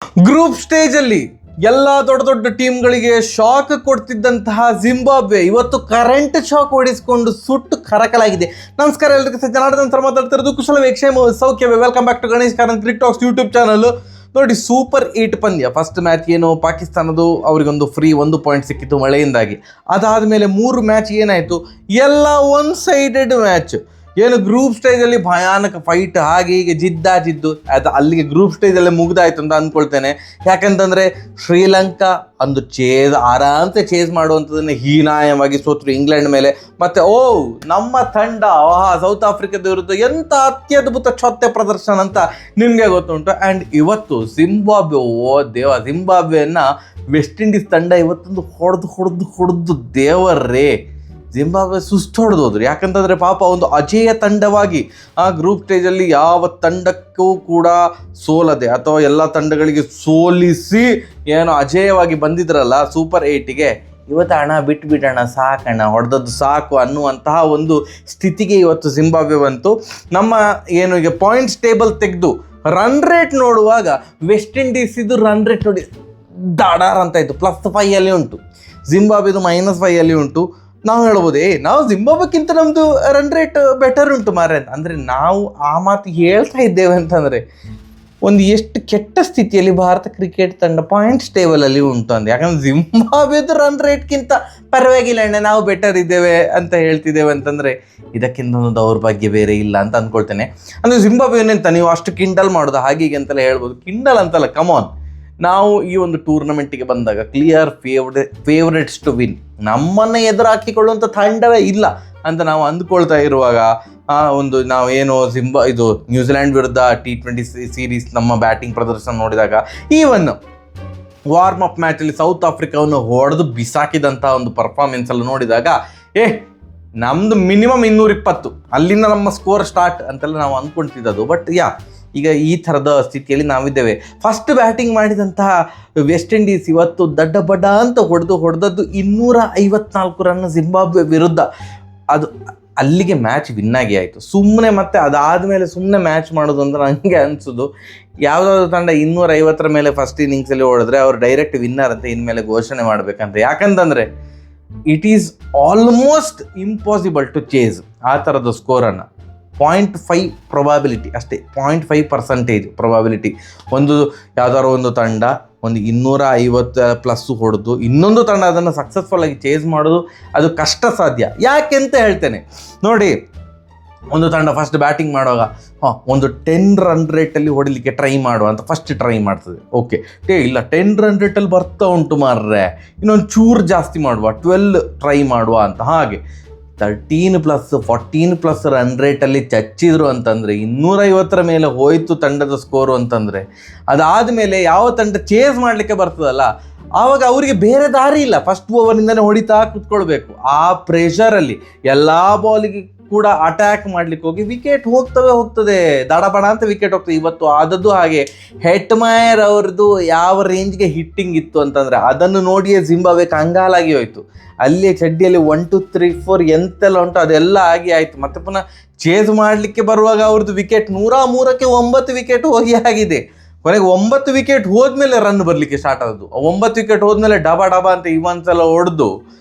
Group stage ಅಲ್ಲಿ ಎಲ್ಲ ದೊಡ್ಡ ದೊಡ್ಡ ಟೀಮ್ಗಳಿಗೆ ಶಾಕ್ ಕೊಡ್ತಿದ್ದಂತಹ ಜಿಂಬಾಬ್ವೆ ಇವತ್ತು ಕರೆಂಟ್ ಶಾಕ್ ಹೊಡಿಸ್ಕೊಂಡು ಸುಟ್ಟು ಕರಕಲಾಗಿದೆ. ನಮಸ್ಕಾರ ಎಲ್ಲರಿಗೂ, ಜನಾರ್ದನ್ ಸರ್ ಮಾತಾಡ್ತಿರೋದು. ಕುಶಲ ವೇಕ್ಷೇಮ ಸೌಖ್ಯವೇ. Welcome back to Ganesh Karanth cricket talks YouTube channel. ನೋಡಿ, ಸೂಪರ್ 8 ಪಂದ್ಯ. ಫಸ್ಟ್ ಮ್ಯಾಚ್ ಏನು ಪಾಕಿಸ್ತಾನದು, ಅವರಿಗೊಂದು ಫ್ರೀ 1 ಪಾಯಿಂಟ್ ಸಿಕ್ಕಿತ್ತು ಮಳೆಯಿಂದಾಗಿ. ಅದಾದಮೇಲೆ 3 ಮ್ಯಾಚ್ ಏನಾಯಿತು, ಎಲ್ಲ ಒನ್ ಸೈಡೆಡ್ ಮ್ಯಾಚ್. ಏನು ಗ್ರೂಪ್ ಸ್ಟೇಜಲ್ಲಿ ಭಯಾನಕ ಫೈಟ್, ಹಾಗೆ ಹೀಗೆ ಜಿದ್ದು ಅದು ಅಲ್ಲಿಗೆ ಗ್ರೂಪ್ ಸ್ಟೇಜಲ್ಲೇ ಮುಗ್ದಾಯ್ತು ಅಂತ ಅಂದ್ಕೊಳ್ತೇನೆ. ಯಾಕಂತಂದರೆ ಶ್ರೀಲಂಕಾ ಒಂದು ಆರಾಮ್ಸೆ ಚೇಸ್ ಮಾಡುವಂಥದ್ದನ್ನು ಹೀನಾಯವಾಗಿ ಸೋತರು ಇಂಗ್ಲೆಂಡ್ ಮೇಲೆ. ಮತ್ತು ನಮ್ಮ ತಂಡ ಸೌತ್ ಆಫ್ರಿಕಾದ ವಿರುದ್ಧ ಎಂಥ ಅತ್ಯದ್ಭುತ ಚೊತ್ತೆ ಪ್ರದರ್ಶನ ಅಂತ ನಿಮಗೆ ಗೊತ್ತುಂಟು. ಆ್ಯಂಡ್ ಇವತ್ತು ಜಿಂಬಾಬ್ವೆ, ಜಿಂಬಾಬ್ವೆಯನ್ನು ವೆಸ್ಟ್ ಇಂಡೀಸ್ ತಂಡ ಇವತ್ತೊಂದು ಹೊಡೆದು ದೇವರೇ, ಜಿಂಬಾಬ್ವೆ ಸುಸ್ತು ಹೊಡೆದೋದ್ರು. ಯಾಕಂತಂದರೆ ಪಾಪ ಒಂದು ಅಜೇಯ ತಂಡವಾಗಿ ಆ ಗ್ರೂಪ್ ಸ್ಟೇಜಲ್ಲಿ ಯಾವ ತಂಡಕ್ಕೂ ಕೂಡ ಸೋಲದೆ ಅಥವಾ ಎಲ್ಲ ತಂಡಗಳಿಗೆ ಸೋಲಿಸಿ ಏನೋ ಅಜೇಯವಾಗಿ ಬಂದಿದ್ರಲ್ಲ ಸೂಪರ್ 8ಗೆ, ಇವತ್ತು ಹಣ ಬಿಟ್ಬಿಡೋಣ, ಸಾಕಣ್ಣ, ಹೊಡೆದದ್ದು ಸಾಕು ಅನ್ನುವಂತಹ ಒಂದು ಸ್ಥಿತಿಗೆ ಇವತ್ತು ಜಿಂಬಾಬ್ವೆ ಬಂತು. ನಮ್ಮ ಏನು ಈಗ ಪಾಯಿಂಟ್ಸ್ ಟೇಬಲ್ ತೆಗೆದು ರನ್ ರೇಟ್ ನೋಡುವಾಗ ವೆಸ್ಟ್ ಇಂಡೀಸಿದು ರನ್ ರೇಟ್ ನೋಡಿ ದಾಡಾರ್ ಅಂತ ಇತ್ತು, +5 ಉಂಟು. ಜಿಂಬಾಬ್ವೆದು -5 ಉಂಟು. ನಾವು ಹೇಳ್ಬೋದು, ನಾವು ಜಿಂಬಾಬ್ವೆಕ್ಕಿಂತ ನಮ್ಮದು ರನ್ ರೇಟ್ ಬೆಟರ್ ಉಂಟು ಮಾರ್ರೆ ಅಂತ. ಅಂದರೆ ನಾವು ಆ ಮಾತು ಹೇಳ್ತಾ ಇದ್ದೇವೆ ಅಂತಂದರೆ ಒಂದು ಎಷ್ಟು ಕೆಟ್ಟ ಸ್ಥಿತಿಯಲ್ಲಿ ಭಾರತ ಕ್ರಿಕೆಟ್ ತಂಡ ಪಾಯಿಂಟ್ಸ್ ಟೇಬಲಲ್ಲಿ ಉಂಟು ಅಂತ. ಯಾಕಂದರೆ ಜಿಂಬಾಬ್ವೆದು ರನ್ ರೇಟ್ಗಿಂತ ಪರವಾಗಿಲ್ಲ ಅಣ್ಣ, ನಾವು ಬೆಟರ್ ಇದ್ದೇವೆ ಅಂತ ಹೇಳ್ತಿದ್ದೇವೆ ಅಂತಂದರೆ ಇದಕ್ಕಿಂತ ಒಂದು ದೌರ್ಭಾಗ್ಯ ಬೇರೆ ಇಲ್ಲ ಅಂತ ಅಂದ್ಕೊಳ್ತೇನೆ. ಅಂದರೆ ಜಿಂಬಾಬ್ವೆನೆಂತ ನೀವು ಅಷ್ಟು ಕಿಂಡಲ್ ಮಾಡೋದು ಹಾಗೀಗೆ ಅಂತೆಲ್ಲ ಹೇಳ್ಬೋದು. ಕಿಂಡಲ್ ಅಂತಲ್ಲ, ಕಮಾನ್. ನಾವು ಈ ಒಂದು ಟೂರ್ನಮೆಂಟಿಗೆ ಬಂದಾಗ ಕ್ಲಿಯರ್ ಫೇವ್ರೆಟ್ಸ್ ಟು ವಿನ್, ನಮ್ಮನ್ನು ಎದುರು ಹಾಕಿಕೊಳ್ಳುವಂಥ ತಂಡವೇ ಇಲ್ಲ ಅಂತ ನಾವು ಅಂದ್ಕೊಳ್ತಾ ಇರುವಾಗ ನಾವು ಏನು ಇದು ನ್ಯೂಜಿಲ್ಯಾಂಡ್ ವಿರುದ್ಧ T20 ಸೀರೀಸ್ ನಮ್ಮ ಬ್ಯಾಟಿಂಗ್ ಪ್ರದರ್ಶನ ನೋಡಿದಾಗ, ಈವನ್ ವಾರ್ಮ್ ಅಪ್ ಮ್ಯಾಚಲ್ಲಿ ಸೌತ್ ಆಫ್ರಿಕಾವನ್ನು ಹೊಡೆದು ಬಿಸಾಕಿದಂಥ ಒಂದು ಪರ್ಫಾರ್ಮೆನ್ಸಲ್ಲಿ ನೋಡಿದಾಗ ನಮ್ಮದು ಮಿನಿಮಮ್ 220, ಅಲ್ಲಿಂದ ನಮ್ಮ ಸ್ಕೋರ್ ಸ್ಟಾರ್ಟ್ ಅಂತೆಲ್ಲ ನಾವು ಅಂದ್ಕೊಳ್ತಿದ್ದದು. ಬಟ್ ಈಗ ಈ ಥರದ ಸ್ಥಿತಿಯಲ್ಲಿ ನಾವಿದ್ದೇವೆ. ಫಸ್ಟ್ ಬ್ಯಾಟಿಂಗ್ ಮಾಡಿದಂತಹ ವೆಸ್ಟ್ ಇಂಡೀಸ್ ಇವತ್ತು ದಡ್ಡ ಅಂತ ಹೊಡೆದದ್ದು 254 ರನ್ ಜಿಂಬಾಬ್ವೆ ವಿರುದ್ಧ. ಅದು ಅಲ್ಲಿಗೆ ಮ್ಯಾಚ್ ವಿನ್ನಾಗಿ ಆಯಿತು. ಸುಮ್ಮನೆ ಮತ್ತೆ ಅದಾದಮೇಲೆ ಸುಮ್ಮನೆ ಮ್ಯಾಚ್ ಮಾಡೋದು ಅಂತ ನನಗೆ ಅನಿಸೋದು. ಯಾವುದಾದ್ರು ತಂಡ 250 ಮೇಲೆ ಫಸ್ಟ್ ಇನ್ನಿಂಗ್ಸಲ್ಲಿ ಹೊಡೆದ್ರೆ ಅವರು ಡೈರೆಕ್ಟ್ ವಿನ್ನರ್ ಅಂತ ಇನ್ಮೇಲೆ ಘೋಷಣೆ ಮಾಡಬೇಕಂತ. ಯಾಕಂತಂದರೆ it is almost impossible to chase ಆ ಥರದ ಸ್ಕೋರನ್ನು. 0.5 ಪ್ರೊಬಾಬಿಲಿಟಿ ಅಷ್ಟೇ, 0.5% ಪ್ರೊಬಾಬಿಲಿಟಿ. ಯಾವುದಾದ್ರು ಒಂದು ತಂಡ ಒಂದು 250+ ಹೊಡೆದು ಇನ್ನೊಂದು ತಂಡ ಅದನ್ನು ಸಕ್ಸಸ್ಫುಲ್ಲಾಗಿ ಚೇಸ್ ಮಾಡೋದು ಅದು ಕಷ್ಟ ಸಾಧ್ಯ. ಯಾಕೆಂತ ಹೇಳ್ತೇನೆ ನೋಡಿ, ಒಂದು ತಂಡ ಫಸ್ಟ್ ಬ್ಯಾಟಿಂಗ್ ಮಾಡುವಾಗ ಒಂದು 10 ರನ್ ರೇಟಲ್ಲಿ ಹೊಡಿಲಿಕ್ಕೆ ಟ್ರೈ ಮಾಡುವ ಅಂತ ಫಸ್ಟ್ ಟ್ರೈ ಮಾಡ್ತದೆ. ಓಕೆ, ಇಲ್ಲ 10 ರನ್ ರೇಟಲ್ಲಿ ಬರ್ತಾ ಉಂಟು ಮಾರ್ರೆ, ಇನ್ನೊಂದು ಚೂರು ಜಾಸ್ತಿ ಮಾಡುವ, 12 ಟ್ರೈ ಮಾಡುವ ಅಂತ. ಹಾಗೆ 13+, 14+ ರನ್ ರೇಟಲ್ಲಿ ಚಚ್ಚಿದ್ರು ಅಂತಂದರೆ 250 ಮೇಲೆ ಹೋಯಿತು ತಂಡದ ಸ್ಕೋರು ಅಂತಂದರೆ, ಅದಾದಮೇಲೆ ಯಾವ ತಂಡ ಚೇಸ್ ಮಾಡಲಿಕ್ಕೆ ಬರ್ತದಲ್ಲ ಆವಾಗ ಅವರಿಗೆ ಬೇರೆ ದಾರಿ ಇಲ್ಲ, ಫಸ್ಟ್ ಓವರಿಂದನೇ ಹೊಡಿತಾ ಕೂತ್ಕೊಳ್ಬೇಕು. ಆ ಪ್ರೆಷರಲ್ಲಿ ಎಲ್ಲ ಬಾಲಿಗೆ ಕೂಡ ಅಟ್ಯಾಕ್ ಮಾಡ್ಲಿಕ್ಕೆ ಹೋಗಿ ವಿಕೆಟ್ ಹೋಗ್ತದೆ, ದಡಬಡ ಅಂತ ವಿಕೆಟ್ ಹೋಗ್ತದೆ. ಇವತ್ತು ಆದದ್ದು ಹಾಗೆ. ಹೆಟ್ಮೈರ್ ಅವ್ರದ್ದು ಯಾವ ರೇಂಜ್ಗೆ ಹಿಟ್ಟಿಂಗ್ ಇತ್ತು ಅಂತಂದರೆ ಅದನ್ನು ನೋಡಿಯೇ ಜಿಂಬಾಬ್ವೆ ಕಂಗಾಲಾಗಿ ಹೋಯಿತು. ಅಲ್ಲಿಯೇ ಚಡ್ಡಿಯಲ್ಲಿ 1 2 3 4 ಎಂತೆಲ್ಲ ಉಂಟು ಅದೆಲ್ಲ ಆಗಿ ಆಯಿತು. ಮತ್ತೆ ಪುನಃ ಚೇಸ್ ಮಾಡಲಿಕ್ಕೆ ಬರುವಾಗ ಅವ್ರದ್ದು ವಿಕೆಟ್ 103ಕ್ಕೆ 9 ವಿಕೆಟ್ ಹೋಗಿ ಆಗಿದೆ. ಕೊನೆಗೆ 9 ವಿಕೆಟ್ ಹೋದ್ಮೇಲೆ ರನ್ ಬರಲಿಕ್ಕೆ ಸ್ಟಾರ್ಟ್ ಆದದ್ದು. 9 ವಿಕೆಟ್ ಹೋದ್ಮೇಲೆ ಡಬ ಅಂತ ಇವನ್ಸೆಲ್ಲ ಹೊಡೆದು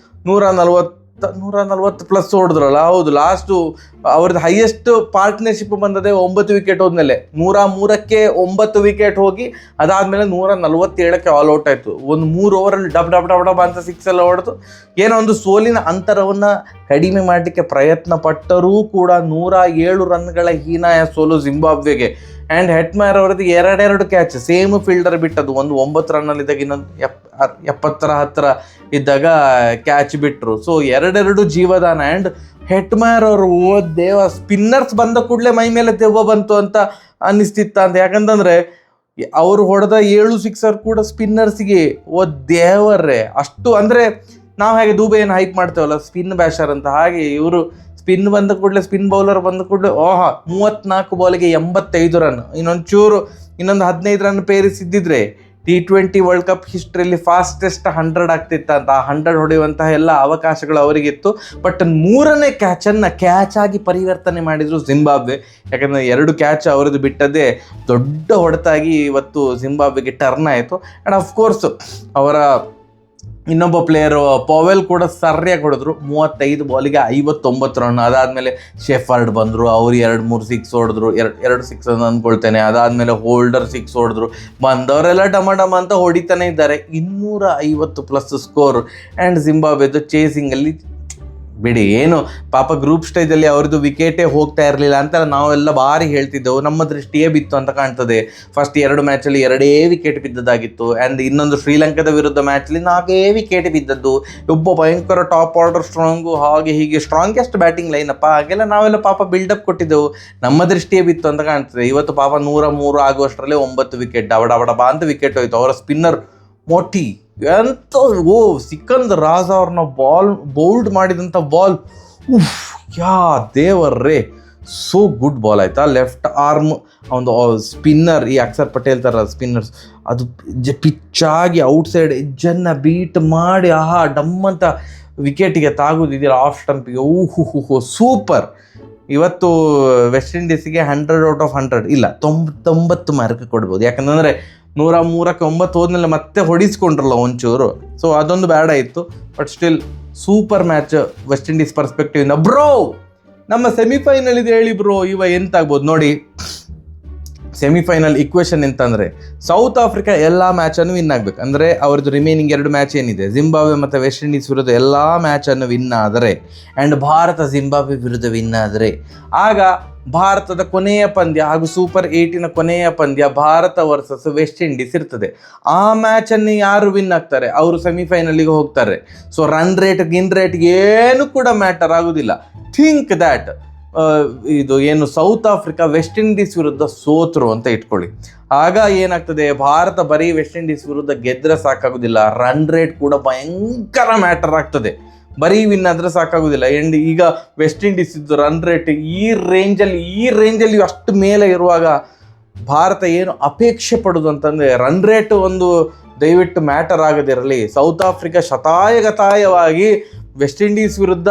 140+ ಹೊಡೆದ್ರಲ್ಲ. ಹೌದು, ಲಾಸ್ಟು ಅವ್ರದ್ದು ಹೈಯೆಸ್ಟ್ ಪಾರ್ಟ್ನರ್ಶಿಪ್ ಬಂದದೆ 9 ವಿಕೆಟ್ ಹೋದ್ಮೇಲೆ. 103ಕ್ಕೆ 9 ವಿಕೆಟ್ ಹೋಗಿ ಅದಾದಮೇಲೆ 147ಕ್ಕೆ ಆಲ್ ಔಟ್ ಆಯಿತು. ಒಂದು 3 ಓವರಲ್ಲಿ ಡಬ್ ಅಂತ 6 ಎಲ್ಲ ಹೊಡೆದು ಏನೋ ಒಂದು ಸೋಲಿನ ಅಂತರವನ್ನು ಕಡಿಮೆ ಮಾಡಲಿಕ್ಕೆ ಪ್ರಯತ್ನ ಪಟ್ಟರೂ ಕೂಡ 107 ರನ್ಗಳ ಹೀನಾಯ ಸೋಲು ಜಿಂಬಾಬ್ವೆಗೆ. ಆ್ಯಂಡ್ ಹೆಟ್ಮೈರ್ ಅವರದ್ದು 2 ಕ್ಯಾಚ್ ಸೇಮ್ ಫೀಲ್ಡರ್ ಬಿಟ್ಟದ್ದು. ಒಂದು 9 ರನ್ನಲ್ಲಿದ್ದಾಗ ಇನ್ನೊಂದು 70 ಹತ್ತಿರ ಇದ್ದಾಗ ಕ್ಯಾಚ್ ಬಿಟ್ಟರು. ಸೊ 2 ಜೀವದಾನ. ಆ್ಯಂಡ್ ಹೆಟ್ಮೈರ್ ಅವರು ಸ್ಪಿನ್ನರ್ಸ್ ಬಂದ ಕೂಡಲೇ ಮೈ ಮೇಲೆ ದೆವ್ವ ಬಂತು ಅಂತ ಅನ್ನಿಸ್ತಿತ್ತ ಅಂತ. ಯಾಕಂತಂದರೆ ಅವರು ಹೊಡೆದ 7 ಸಿಕ್ಸರ್ ಕೂಡ ಸ್ಪಿನ್ನರ್ಸಿಗೆ ದೇವರೇ ಅಷ್ಟು. ಅಂದರೆ ನಾವು ಹೇಗೆ ದುಬೈಯನ್ನು ಹೈಪ್ ಮಾಡ್ತೇವಲ್ಲ ಸ್ಪಿನ್ ಬ್ಯಾಷರ್ ಅಂತ, ಹಾಗೆ ಇವರು ಸ್ಪಿನ್ ಬಂದ ಕೂಡಲೇ, ಸ್ಪಿನ್ ಬೌಲರ್ ಬಂದ ಕೂಡಲೇ 34 ಬಾಲಿಗೆ 85 ರನ್. ಇನ್ನೊಂದು 15 ರನ್ ಪೇರಿಸಿದ್ದಿದ್ರೆ T20 ವರ್ಲ್ಡ್ ಕಪ್ ಹಿಸ್ಟ್ರಿಯಲ್ಲಿ ಫಾಸ್ಟೆಸ್ಟ್ 100 ಆಗ್ತಿತ್ತಂತ. 100 ಹೊಡೆಯುವಂತಹ ಎಲ್ಲ ಅವಕಾಶಗಳು ಅವರಿಗಿತ್ತು. ಬಟ್ 3ನೇ ಕ್ಯಾಚನ್ನು ಕ್ಯಾಚ್ ಆಗಿ ಪರಿವರ್ತನೆ ಮಾಡಿದ್ರು ಜಿಂಬಾಬ್ವೆ. ಯಾಕಂದರೆ 2 ಕ್ಯಾಚ್ ಅವರದ್ದು ಬಿಟ್ಟದ್ದೇ ದೊಡ್ಡ ಹೊಡೆತಾಗಿ ಇವತ್ತು ಜಿಂಬಾಬ್ವೆಗೆ ಟರ್ನ್ ಆಯಿತು. ಆ್ಯಂಡ್ ಅಫ್ಕೋರ್ಸ್ ಅವರ ಇನ್ನೊಬ್ಬ ಪ್ಲೇಯರು ಪವೆಲ್ ಕೂಡ ಸರಿಯಾಗಿ ಹೊಡೆದ್ರು. 35 ಬಾಲಿಗೆ 59 ರನ್. ಅದಾದಮೇಲೆ ಶೆಫರ್ಡ್ ಬಂದರು, ಅವ್ರು 2-3 ಸಿಕ್ಸ್ ಹೊಡೆದ್ರು, 2 ಸಿಕ್ಸ್ ಅಂತ ಅಂದ್ಕೊಳ್ತೇನೆ. ಅದಾದಮೇಲೆ ಹೋಲ್ಡರ್ ಸಿಕ್ಸ್ ಹೊಡೆದ್ರು. ಬಂದವರೆಲ್ಲ ಡಮ ಅಂತ ಹೊಡಿತಾನೆ ಇದ್ದಾರೆ. 250+ ಸ್ಕೋರ್. ಆ್ಯಂಡ್ ಜಿಂಬಾಬ್ವೆದು ಚೇಸಿಂಗಲ್ಲಿ ಬಿಡಿ, ಏನು ಪಾಪ ಗ್ರೂಪ್ ಸ್ಟೇಜಲ್ಲಿ ಅವ್ರದ್ದು ವಿಕೆಟೇ ಹೋಗ್ತಾ ಇರಲಿಲ್ಲ ಅಂತ ನಾವೆಲ್ಲ ಭಾರಿ ಹೇಳ್ತಿದ್ದೆವು. ನಮ್ಮ ದೃಷ್ಟಿಯೇ ಬಿತ್ತು ಅಂತ ಕಾಣ್ತದೆ. ಫಸ್ಟ್ 2 ಮ್ಯಾಚಲ್ಲಿ 2 ವಿಕೆಟ್ ಬಿದ್ದದಾಗಿತ್ತು. ಆ್ಯಂಡ್ ಇನ್ನೊಂದು ಶ್ರೀಲಂಕಾದ ವಿರುದ್ಧ ಮ್ಯಾಚಲ್ಲಿ 4 ವಿಕೆಟ್ ಬಿದ್ದದ್ದು. ಒಬ್ಬ ಭಯಂಕರ ಟಾಪ್ ಆರ್ಡರ್ ಸ್ಟ್ರಾಂಗು, ಹಾಗೆ ಹೀಗೆ ಸ್ಟ್ರಾಂಗೆಸ್ಟ್ ಬ್ಯಾಟಿಂಗ್ ಲೈನಪ್ಪ, ಹಾಗೆಲ್ಲ ನಾವೆಲ್ಲ ಪಾಪ ಬಿಲ್ಡಪ್ ಕೊಟ್ಟಿದ್ದೆವು. ನಮ್ಮ ದೃಷ್ಟಿಯೇ ಬಿತ್ತು ಅಂತ ಕಾಣ್ತದೆ. ಇವತ್ತು ಪಾಪ 103 ಆಗುವಷ್ಟರಲ್ಲೇ 9 ವಿಕೆಟ್, ಡಬಡಬ ಅಂತ ವಿಕೆಟ್ ಹೋಯ್ತು. ಅವರ ಸ್ಪಿನ್ನರ್ ಮೋಟಿ ಎಂತ ಸಿಕಂದರ್ ರಾಜಾ ಅವ್ರನ್ನ ಬೌಲ್ಡ್ ಮಾಡಿದಂಥ ಬಾಲ್, ಯಾ ದೇವರ್ರೇ, ಸೋ ಗುಡ್ ಬಾಲ್ ಆಯ್ತಾ. ಲೆಫ್ಟ್ ಆರ್ಮ್ ಒಂದು ಸ್ಪಿನ್ನರ್, ಈ ಅಕ್ಷರ್ ಪಟೇಲ್ ಥರ ಸ್ಪಿನ್ನರ್ಸ್, ಅದು ಪಿಚ್ಚಾಗಿ ಔಟ್ಸೈಡ್ ಎಜ್ಜನ್ನು ಬೀಟ್ ಮಾಡಿ ಡಮ್ ಅಂತ ವಿಕೆಟಿಗೆ ತಾಗೋದಿದೆಯಲ್ಲ ಆಫ್ ಸ್ಟಂಪಿಗೆ, ಸೂಪರ್. ಇವತ್ತು ವೆಸ್ಟ್ ಇಂಡೀಸಿಗೆ 100/100 ಇಲ್ಲ 90 ಮಾರ್ಕ್ ಕೊಡ್ಬೋದು. ಯಾಕಂದರೆ 103ಕ್ಕೆ 9 ಹೋದ್ಮೇಲೆ ಮತ್ತೆ ಹೊಡಿಸ್ಕೊಂಡ್ರಲ್ಲ ಒಂಚೂರು, ಸೊ ಅದೊಂದು ಬ್ಯಾಡ ಇತ್ತು. But still super match West Indies ಪರ್ಸ್ಪೆಕ್ಟಿವಿಂದ. ಬ್ರೋ, ನಮ್ಮ ಸೆಮಿಫೈನಲ್ ಇದೆ ಹೇಳಿ ಬ್ರೋ, ಎಂತಾಗ್ಬೋದು ನೋಡಿ. ಸೆಮಿಫೈನಲ್ ಇಕ್ವೇಷನ್ ಎಂತಂದರೆ ಸೌತ್ ಆಫ್ರಿಕಾ ಎಲ್ಲ ಮ್ಯಾಚನ್ನು ವಿನ್ ಆಗಬೇಕು. ಅಂದರೆ ಅವ್ರದ್ದು ರಿಮೈನಿಂಗ್ 2 ಮ್ಯಾಚ್ ಏನಿದೆ, ಜಿಂಬಾಬ್ವೆ ಮತ್ತು ವೆಸ್ಟ್ ಇಂಡೀಸ್ ವಿರುದ್ಧ ಎಲ್ಲ ಮ್ಯಾಚನ್ನು ವಿನ್ ಆದರೆ, ಆ್ಯಂಡ್ ಭಾರತ ಜಿಂಬಾಬ್ವೆ ವಿರುದ್ಧ ವಿನ್ ಆದರೆ, ಆಗ ಭಾರತದ ಕೊನೆಯ ಪಂದ್ಯ ಹಾಗೂ ಸೂಪರ್ 8ನ ಕೊನೆಯ ಪಂದ್ಯ ಭಾರತ ವರ್ಸಸ್ ವೆಸ್ಟ್ ಇಂಡೀಸ್ ಇರ್ತದೆ. ಆ ಮ್ಯಾಚನ್ನು ಯಾರು ವಿನ್ ಆಗ್ತಾರೆ ಅವರು ಸೆಮಿಫೈನಲಿಗೆ ಹೋಗ್ತಾರೆ. ಸೊ ರನ್ ರೇಟ್ ಏನು ಕೂಡ ಮ್ಯಾಟರ್ ಆಗೋದಿಲ್ಲ. ಥಿಂಕ್ ದ್ಯಾಟ್ ಇದು ಏನು ಸೌತ್ ಆಫ್ರಿಕಾ ವೆಸ್ಟ್ ಇಂಡೀಸ್ ವಿರುದ್ಧ ಸೋತರು ಅಂತ ಇಟ್ಕೊಳ್ಳಿ. ಆಗ ಏನಾಗ್ತದೆ, ಭಾರತ ಬರೀ ವೆಸ್ಟ್ ಇಂಡೀಸ್ ವಿರುದ್ಧ ಗೆದ್ದರೆ ಸಾಕಾಗೋದಿಲ್ಲ, ರನ್ ರೇಟ್ ಕೂಡ ಭಯಂಕರ ಮ್ಯಾಟರ್ ಆಗ್ತದೆ. ಬರೀ ವಿನ್ ಆದರೆ ಸಾಕಾಗೋದಿಲ್ಲ. ಆ್ಯಂಡ್ ಈಗ ವೆಸ್ಟ್ ಇಂಡೀಸ್ ಇದ್ದು ರನ್ ರೇಟ್ ಈ ರೇಂಜಲ್ಲಿ ಅಷ್ಟು ಮೇಲೆ ಇರುವಾಗ ಭಾರತ ಏನು ಅಪೇಕ್ಷೆ ಪಡೋದು ಅಂತಂದರೆ ರನ್ ರೇಟ್ ಒಂದು ದಯವಿಟ್ಟು ಮ್ಯಾಟರ್ ಆಗದಿರಲಿ. ಸೌತ್ ಆಫ್ರಿಕಾ ಶತಾಯಗತಾಯವಾಗಿ ವೆಸ್ಟ್ ಇಂಡೀಸ್ ವಿರುದ್ಧ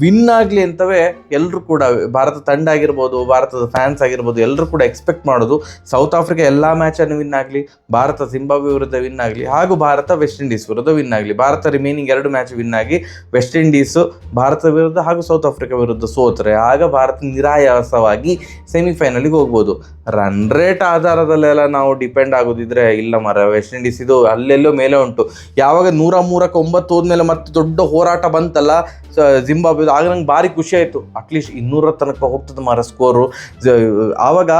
ವಿನ್ ಆಗಲಿ ಅಂತವೇ ಎಲ್ಲರೂ ಕೂಡ, ಭಾರತ ತಂಡ ಆಗಿರ್ಬೋದು, ಭಾರತದ ಫ್ಯಾನ್ಸ್ ಆಗಿರ್ಬೋದು, ಎಲ್ಲರೂ ಕೂಡ ಎಕ್ಸ್ಪೆಕ್ಟ್ ಮಾಡೋದು ಸೌತ್ ಆಫ್ರಿಕಾ ಎಲ್ಲ ಮ್ಯಾಚನ್ನು ವಿನ್ ಆಗಲಿ, ಭಾರತ ಜಿಂಬಾಬ್ವೆ ವಿರುದ್ಧ ವಿನ್ ಆಗಲಿ, ಹಾಗೂ ಭಾರತ ವೆಸ್ಟ್ ಇಂಡೀಸ್ ವಿರುದ್ಧ ವಿನ್ ಆಗಲಿ. ಭಾರತ ರಿಮೈನಿಂಗ್ 2 ಮ್ಯಾಚ್ ವಿನ್ ಆಗಿ ವೆಸ್ಟ್ ಇಂಡೀಸು ಭಾರತ ವಿರುದ್ಧ ಹಾಗೂ ಸೌತ್ ಆಫ್ರಿಕಾ ವಿರುದ್ಧ ಸೋತರೆ ಆಗ ಭಾರತ ನಿರಾಯಾಸವಾಗಿ ಸೆಮಿಫೈನಲಿಗೆ ಹೋಗ್ಬೋದು. ರನ್ ರೇಟ್ ಆಧಾರದಲ್ಲೆಲ್ಲ ನಾವು ಡಿಪೆಂಡ್ ಆಗೋದಿದ್ರೆ ಇಲ್ಲ ಮರ, ವೆಸ್ಟ್ ಇಂಡೀಸ್ ಇದು ಅಲ್ಲೆಲ್ಲೋ ಮೇಲೆ ಉಂಟು. ಯಾವಾಗ 103ಕ್ಕೆ 9 ಹೋದ್ಮೇಲೆ ಮತ್ತೆ ದೊಡ್ಡ ಹೋರಾಟ ಬಂತಲ್ಲ ಜಿಂಬಾಬ್ವೆ, ಆಗ ನಂಗೆ ಭಾರಿ ಖುಷಿ ಆಯಿತು. ಅಟ್ಲೀಸ್ಟ್ 200 ತನಕ ಹೋಗ್ತದೆ ಮರ ಸ್ಕೋರು. ಆವಾಗ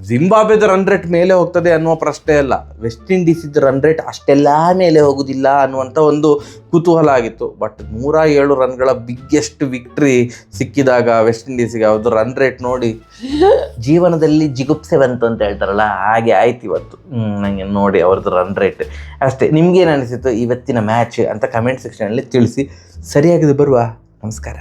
ಜಿಂಬಾಬ್ವೆದ ರನ್ ರೇಟ್ ಮೇಲೆ ಹೋಗ್ತದೆ ಅನ್ನುವ ಪ್ರಶ್ನೆ ಅಲ್ಲ, ವೆಸ್ಟ್ ಇಂಡೀಸಿದ್ದು ರನ್ ರೇಟ್ ಅಷ್ಟೆಲ್ಲ ಮೇಲೆ ಹೋಗೋದಿಲ್ಲ ಅನ್ನುವಂಥ ಒಂದು ಕುತೂಹಲ ಆಗಿತ್ತು. ಬಟ್ 107 ರನ್ಗಳ ಬಿಗ್ಗೆಸ್ಟ್ ವಿಕ್ಟ್ರಿ ಸಿಕ್ಕಿದಾಗ ವೆಸ್ಟ್ ಇಂಡೀಸಿಗೆ ಅವ್ರದ್ದು ರನ್ ರೇಟ್ ನೋಡಿ ಜೀವನದಲ್ಲಿ ಜಿಗುಪ್ಸೆ ಬಂತು ಅಂತ ಹೇಳ್ತಾರಲ್ಲ, ಹಾಗೆ ಆಯ್ತು ಇವತ್ತು ನನಗೆ ನೋಡಿ ಅವ್ರದ್ದು ರನ್ ರೇಟ್. ಅಷ್ಟೇ. ನಿಮ್ಗೇನು ಅನಿಸಿತು ಇವತ್ತಿನ ಮ್ಯಾಚ್ ಅಂತ ಕಮೆಂಟ್ ಸೆಕ್ಷನಲ್ಲಿ ತಿಳಿಸಿ. ಸರಿಯಾಗಿದೆ. ಬರುವ ನಮಸ್ಕಾರ.